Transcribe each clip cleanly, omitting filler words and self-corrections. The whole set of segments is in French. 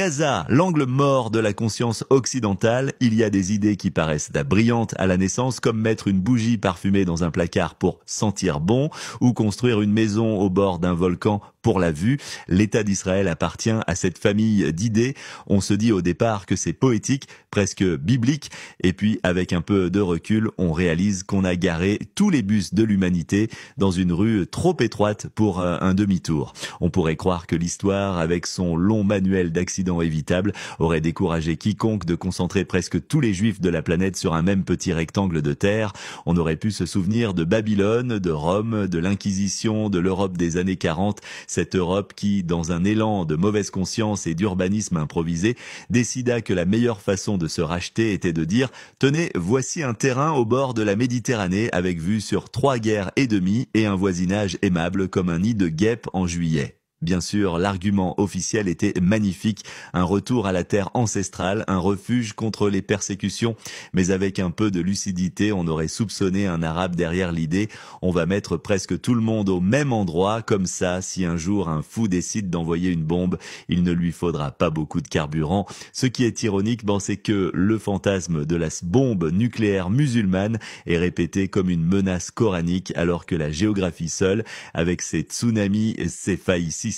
Gaza, l'angle mort de la conscience occidentale, il y a des idées qui paraissent brillantes à la naissance, comme mettre une bougie parfumée dans un placard pour sentir bon, ou construire une maison au bord d'un volcan pour la vue. L'État d'Israël appartient à cette famille d'idées. On se dit au départ que c'est poétique, presque biblique, et puis avec un peu de recul, on réalise qu'on a garé tous les bus de l'humanité dans une rue trop étroite pour un demi-tour. On pourrait croire que l'histoire, avec son long manuel d'accidents évitables, aurait découragé quiconque de concentrer presque tous les juifs de la planète sur un même petit rectangle de terre. On aurait pu se souvenir de Babylone, de Rome, de l'Inquisition, de l'Europe des années 40, cette Europe qui, dans un élan de mauvaise conscience et d'urbanisme improvisé, décida que la meilleure façon de se racheter était de dire « Tenez, voici un terrain au bord de la Méditerranée avec vue sur 3 guerres et demie et un voisinage aimable comme un nid de guêpes en juillet ». Bien sûr, l'argument officiel était magnifique, un retour à la terre ancestrale, un refuge contre les persécutions, mais avec un peu de lucidité, on aurait soupçonné un arabe derrière l'idée, on va mettre presque tout le monde au même endroit, comme ça, si un jour un fou décide d'envoyer une bombe, il ne lui faudra pas beaucoup de carburant. Ce qui est ironique, c'est que le fantasme de la bombe nucléaire musulmane est répété comme une menace coranique, alors que la géographie seule, avec ses tsunamis, ses failles sismiques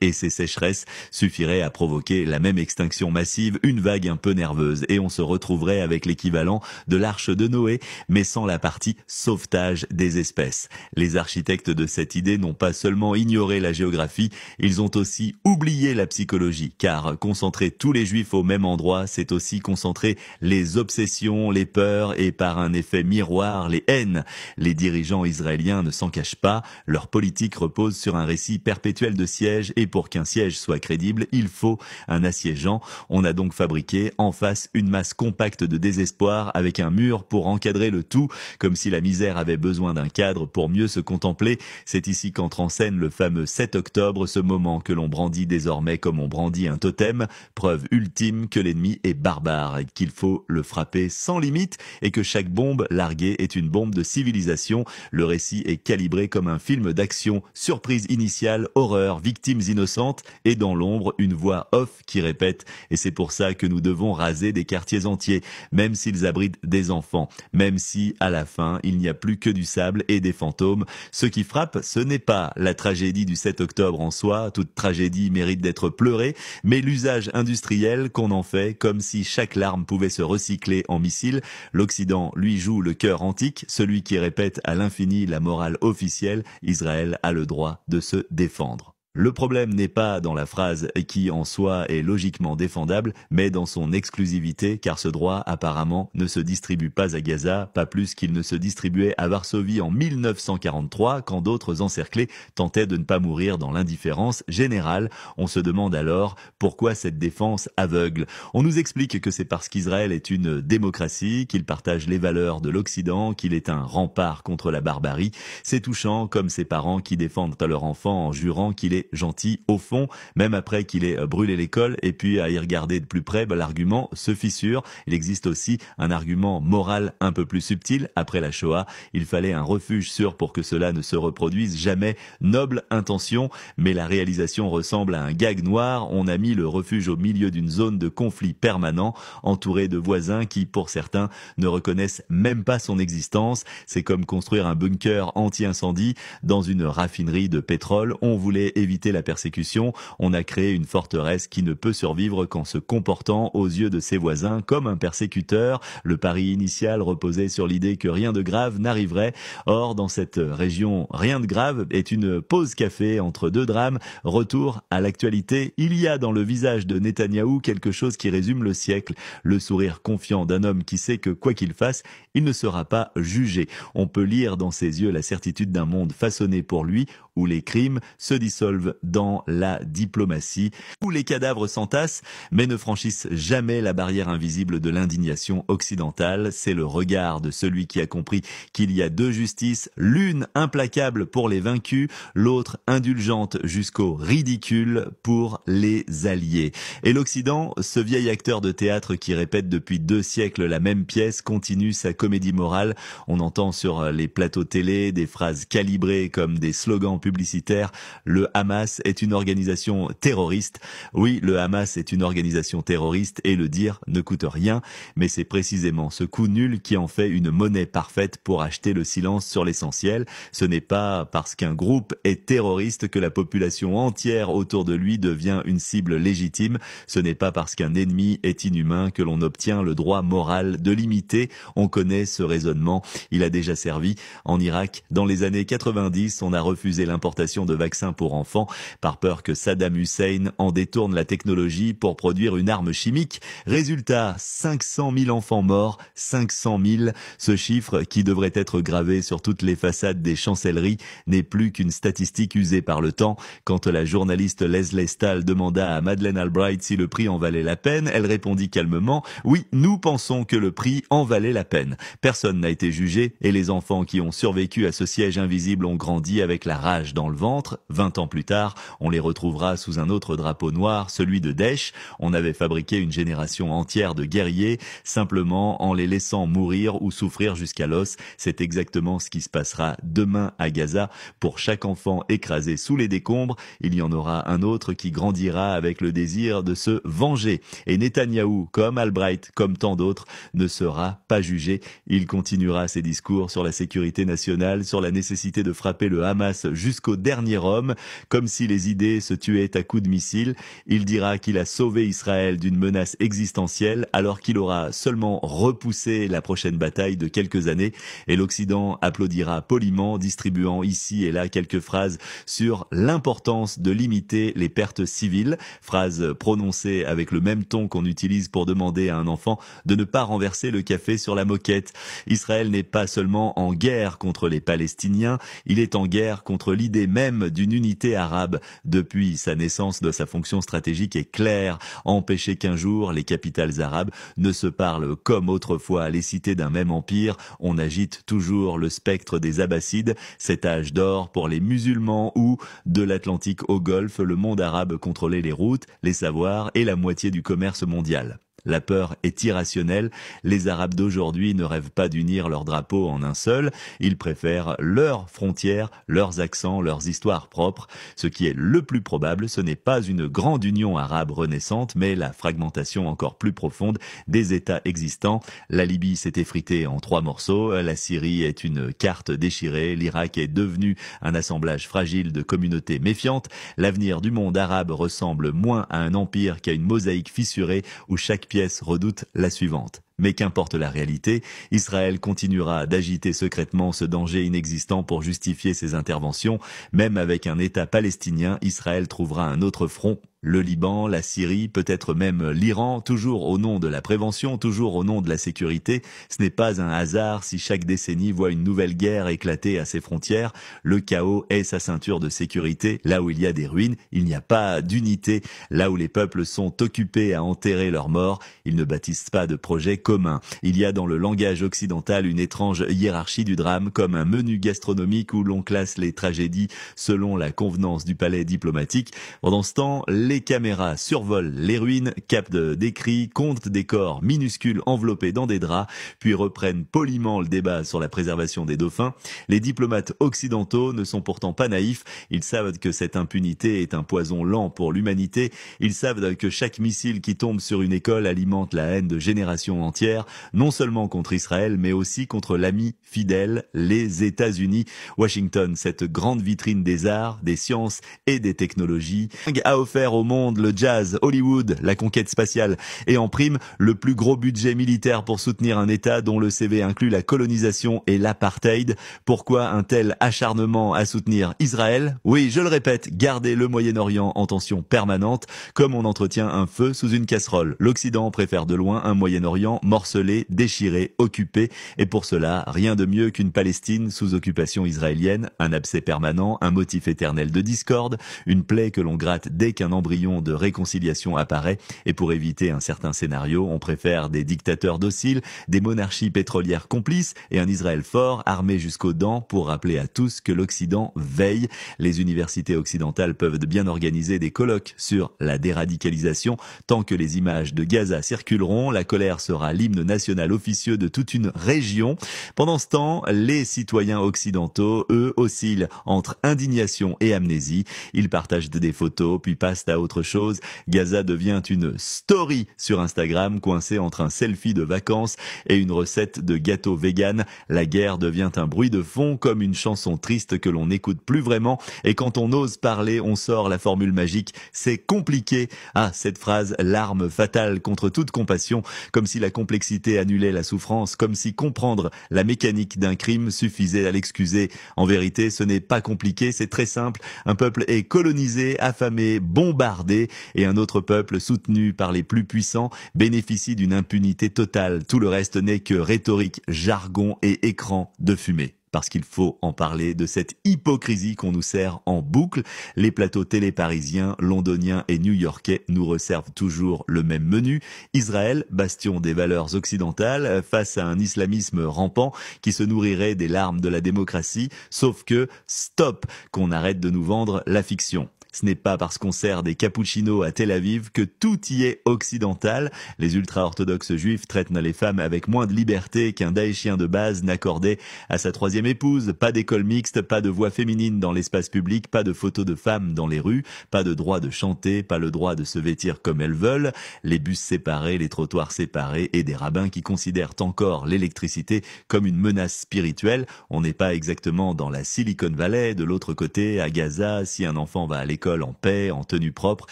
et ses sécheresses suffirait à provoquer la même extinction massive, une vague un peu nerveuse, et on se retrouverait avec l'équivalent de l'arche de Noé, mais sans la partie sauvetage des espèces. Les architectes de cette idée n'ont pas seulement ignoré la géographie, ils ont aussi oublié la psychologie, car concentrer tous les juifs au même endroit, c'est aussi concentrer les obsessions, les peurs et par un effet miroir, les haines. Les dirigeants israéliens ne s'en cachent pas, leur politique repose sur un récit perpétuel de siège, et pour qu'un siège soit crédible, il faut un assiégeant. On a donc fabriqué en face une masse compacte de désespoir avec un mur pour encadrer le tout, comme si la misère avait besoin d'un cadre pour mieux se contempler. C'est ici qu'entre en scène le fameux 7 octobre, ce moment que l'on brandit désormais comme on brandit un totem, preuve ultime que l'ennemi est barbare et qu'il faut le frapper sans limite et que chaque bombe larguée est une bombe de civilisation. Le récit est calibré comme un film d'action, surprise initiale, horreur, victimes innocentes et dans l'ombre une voix off qui répète « Et c'est pour ça que nous devons raser des quartiers entiers, même s'ils abritent des enfants, même si à la fin il n'y a plus que du sable et des fantômes. Ce qui frappe, ce n'est pas la tragédie du 7 octobre en soi, toute tragédie mérite d'être pleurée, mais l'usage industriel qu'on en fait, comme si chaque larme pouvait se recycler en missile. L'Occident lui joue le cœur antique, celui qui répète à l'infini la morale officielle, Israël a le droit de se défendre. Le problème n'est pas dans la phrase qui en soi est logiquement défendable, mais dans son exclusivité, car ce droit apparemment ne se distribue pas à Gaza, pas plus qu'il ne se distribuait à Varsovie en 1943, quand d'autres encerclés tentaient de ne pas mourir dans l'indifférence générale. On se demande alors pourquoi cette défense aveugle. On nous explique que c'est parce qu'Israël est une démocratie, qu'il partage les valeurs de l'Occident, qu'il est un rempart contre la barbarie. C'est touchant comme ces parents qui défendent à leur enfant en jurant qu'il est gentil au fond, même après qu'il ait brûlé l'école, et puis à y regarder de plus près, l'argument se fissure. Il existe aussi un argument moral un peu plus subtil. Après la Shoah, il fallait un refuge sûr pour que cela ne se reproduise jamais. Noble intention, mais la réalisation ressemble à un gag noir. On a mis le refuge au milieu d'une zone de conflit permanent, entouré de voisins qui, pour certains, ne reconnaissent même pas son existence. C'est comme construire un bunker anti-incendie dans une raffinerie de pétrole. On voulait éviter la persécution, on a créé une forteresse qui ne peut survivre qu'en se comportant aux yeux de ses voisins comme un persécuteur. Le pari initial reposait sur l'idée que rien de grave n'arriverait. Or, dans cette région, rien de grave est une pause café entre deux drames. Retour à l'actualité, il y a dans le visage de Netanyahou quelque chose qui résume le siècle. Le sourire confiant d'un homme qui sait que quoi qu'il fasse, il ne sera pas jugé. On peut lire dans ses yeux la certitude d'un monde façonné pour lui, où les crimes se dissolvent dans la diplomatie, où les cadavres s'entassent, mais ne franchissent jamais la barrière invisible de l'indignation occidentale. C'est le regard de celui qui a compris qu'il y a deux justices, l'une implacable pour les vaincus, l'autre indulgente jusqu'au ridicule pour les alliés. Et l'Occident, ce vieil acteur de théâtre qui répète depuis 2 siècles la même pièce, continue sa comédie morale. On entend sur les plateaux télé des phrases calibrées comme des slogans publicitaire, le Hamas est une organisation terroriste. Oui, le Hamas est une organisation terroriste et le dire ne coûte rien, mais c'est précisément ce coup nul qui en fait une monnaie parfaite pour acheter le silence sur l'essentiel. Ce n'est pas parce qu'un groupe est terroriste que la population entière autour de lui devient une cible légitime. Ce n'est pas parce qu'un ennemi est inhumain que l'on obtient le droit moral de l'imiter. On connaît ce raisonnement. Il a déjà servi en Irak. Dans les années 90, on a refusé l'importation de vaccins pour enfants par peur que Saddam Hussein en détourne la technologie pour produire une arme chimique. Résultat, 500 000 enfants morts, 500 000. Ce chiffre, qui devrait être gravé sur toutes les façades des chancelleries, n'est plus qu'une statistique usée par le temps. Quand la journaliste Leslie Stahl demanda à Madeleine Albright si le prix en valait la peine, elle répondit calmement « Oui, nous pensons que le prix en valait la peine ». Personne n'a été jugé et les enfants qui ont survécu à ce siège invisible ont grandi avec la rage dans le ventre. 20 ans plus tard, on les retrouvera sous un autre drapeau noir, celui de Daesh. On avait fabriqué une génération entière de guerriers, simplement en les laissant mourir ou souffrir jusqu'à l'os. C'est exactement ce qui se passera demain à Gaza. Pour chaque enfant écrasé sous les décombres, il y en aura un autre qui grandira avec le désir de se venger. Et Netanyahou, comme Albright, comme tant d'autres, ne sera pas jugé. Il continuera ses discours sur la sécurité nationale, sur la nécessité de frapper le Hamas jusqu'au dernier homme, comme si les idées se tuaient à coups de missiles. Il dira qu'il a sauvé Israël d'une menace existentielle alors qu'il aura seulement repoussé la prochaine bataille de quelques années. Et l'Occident applaudira poliment, distribuant ici et là quelques phrases sur l'importance de limiter les pertes civiles, phrases prononcées avec le même ton qu'on utilise pour demander à un enfant de ne pas renverser le café sur la moquette. Israël n'est pas seulement en guerre contre les Palestiniens, il est en guerre contre l'idée même d'une unité arabe. Depuis sa naissance, sa fonction stratégique est claire, empêcher qu'un jour les capitales arabes ne se parlent comme autrefois les cités d'un même empire. On agite toujours le spectre des Abbassides, cet âge d'or pour les musulmans où, de l'Atlantique au Golfe, le monde arabe contrôlait les routes, les savoirs et la moitié du commerce mondial. La peur est irrationnelle. Les Arabes d'aujourd'hui ne rêvent pas d'unir leurs drapeaux en un seul. Ils préfèrent leurs frontières, leurs accents, leurs histoires propres. Ce qui est le plus probable, ce n'est pas une grande union arabe renaissante, mais la fragmentation encore plus profonde des États existants. La Libye s'est effritée en 3 morceaux. La Syrie est une carte déchirée. L'Irak est devenu un assemblage fragile de communautés méfiantes. L'avenir du monde arabe ressemble moins à un empire qu'à une mosaïque fissurée où chaque pièce redoute la suivante. Mais qu'importe la réalité, Israël continuera d'agiter secrètement ce danger inexistant pour justifier ses interventions. Même avec un État palestinien, Israël trouvera un autre front. Le Liban, la Syrie, peut-être même l'Iran, toujours au nom de la prévention, toujours au nom de la sécurité. Ce n'est pas un hasard si chaque décennie voit une nouvelle guerre éclater à ses frontières. Le chaos est sa ceinture de sécurité. Là où il y a des ruines, il n'y a pas d'unité. Là où les peuples sont occupés à enterrer leurs morts, ils ne bâtissent pas de projet commun. Il y a dans le langage occidental une étrange hiérarchie du drame, comme un menu gastronomique où l'on classe les tragédies selon la convenance du palais diplomatique. Pendant ce temps, les caméras survolent les ruines, captent des cris, comptent des corps minuscules enveloppés dans des draps, puis reprennent poliment le débat sur la préservation des dauphins. Les diplomates occidentaux ne sont pourtant pas naïfs. Ils savent que cette impunité est un poison lent pour l'humanité. Ils savent que chaque missile qui tombe sur une école alimente la haine de générations entières, non seulement contre Israël, mais aussi contre l'ami fidèle, les États-Unis. Washington, cette grande vitrine des arts, des sciences et des technologies, a offert au monde le jazz, Hollywood, la conquête spatiale et en prime le plus gros budget militaire pour soutenir un État dont le CV inclut la colonisation et l'apartheid. Pourquoi un tel acharnement à soutenir Israël? Oui, je le répète, garder le Moyen-Orient en tension permanente, comme on entretient un feu sous une casserole. L'Occident préfère de loin un Moyen-Orient morcelé, déchiré, occupé, et pour cela, rien de mieux qu'une Palestine sous occupation israélienne, un abcès permanent, un motif éternel de discorde, une plaie que l'on gratte dès qu'un embryon de réconciliation apparaît, et pour éviter un certain scénario, on préfère des dictateurs dociles, des monarchies pétrolières complices et un Israël fort, armé jusqu'aux dents pour rappeler à tous que l'Occident veille. Les universités occidentales peuvent bien organiser des colloques sur la déradicalisation. Tant que les images de Gaza circuleront, la colère sera l'hymne national officieux de toute une région. Pendant ce temps, les citoyens occidentaux, eux, oscillent entre indignation et amnésie. Ils partagent des photos, puis passent à autre chose. Gaza devient une story sur Instagram, coincée entre un selfie de vacances et une recette de gâteau vegan. La guerre devient un bruit de fond, comme une chanson triste que l'on n'écoute plus vraiment. Et quand on ose parler, on sort la formule magique. C'est compliqué. Ah, cette phrase, l'arme fatale contre toute compassion, comme si la complexité annulait la souffrance, comme si comprendre la mécanique d'un crime suffisait à l'excuser. En vérité, ce n'est pas compliqué, c'est très simple. Un peuple est colonisé, affamé, bombardé, et un autre peuple, soutenu par les plus puissants, bénéficie d'une impunité totale. Tout le reste n'est que rhétorique, jargon et écran de fumée. Parce qu'il faut en parler de cette hypocrisie qu'on nous sert en boucle. Les plateaux télé parisiens, londoniens et new-yorkais nous resservent toujours le même menu. Israël, bastion des valeurs occidentales, face à un islamisme rampant qui se nourrirait des larmes de la démocratie. Sauf que, stop, qu'on arrête de nous vendre la fiction. Ce n'est pas parce qu'on sert des cappuccinos à Tel Aviv que tout y est occidental. Les ultra-orthodoxes juifs traitent les femmes avec moins de liberté qu'un daéchien de base n'accordait à sa troisième épouse. Pas d'école mixte, pas de voix féminine dans l'espace public, pas de photos de femmes dans les rues, pas de droit de chanter, pas le droit de se vêtir comme elles veulent, les bus séparés, les trottoirs séparés et des rabbins qui considèrent encore l'électricité comme une menace spirituelle. On n'est pas exactement dans la Silicon Valley. De l'autre côté, à Gaza, si un enfant va à l'école en paix, en tenue propre,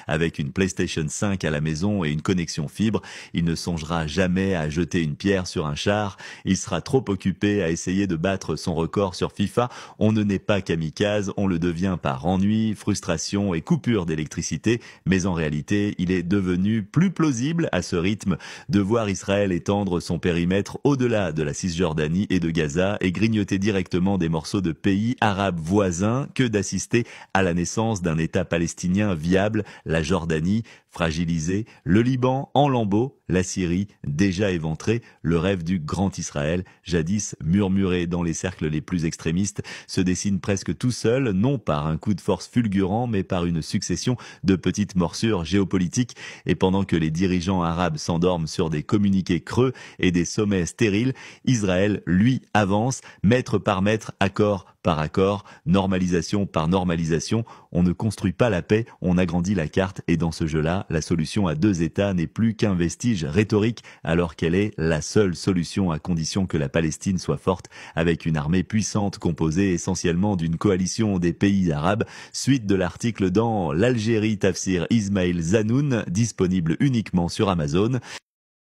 avec une PlayStation 5 à la maison et une connexion fibre, il ne songera jamais à jeter une pierre sur un char. Il sera trop occupé à essayer de battre son record sur FIFA. On ne naît pas kamikaze, on le devient par ennui, frustration et coupure d'électricité. Mais en réalité, il est devenu plus plausible à ce rythme de voir Israël étendre son périmètre au-delà de la Cisjordanie et de Gaza et grignoter directement des morceaux de pays arabes voisins que d'assister à la naissance d'un État palestinien viable, la Jordanie fragilisée, le Liban en lambeaux, la Syrie déjà éventrée, le rêve du grand Israël, jadis murmuré dans les cercles les plus extrémistes, se dessine presque tout seul, non par un coup de force fulgurant, mais par une succession de petites morsures géopolitiques. Et pendant que les dirigeants arabes s'endorment sur des communiqués creux et des sommets stériles, Israël, lui, avance, mètre par mètre, accord par accord, normalisation par normalisation. On ne construit pas la paix, on agrandit la carte, et dans ce jeu-là, la solution à deux États n'est plus qu'un vestige rhétorique, alors qu'elle est la seule solution à condition que la Palestine soit forte, avec une armée puissante composée essentiellement d'une coalition des pays arabes. Suite de l'article dans l'Algérie Tafsir Ismail Zanoun, disponible uniquement sur Amazon.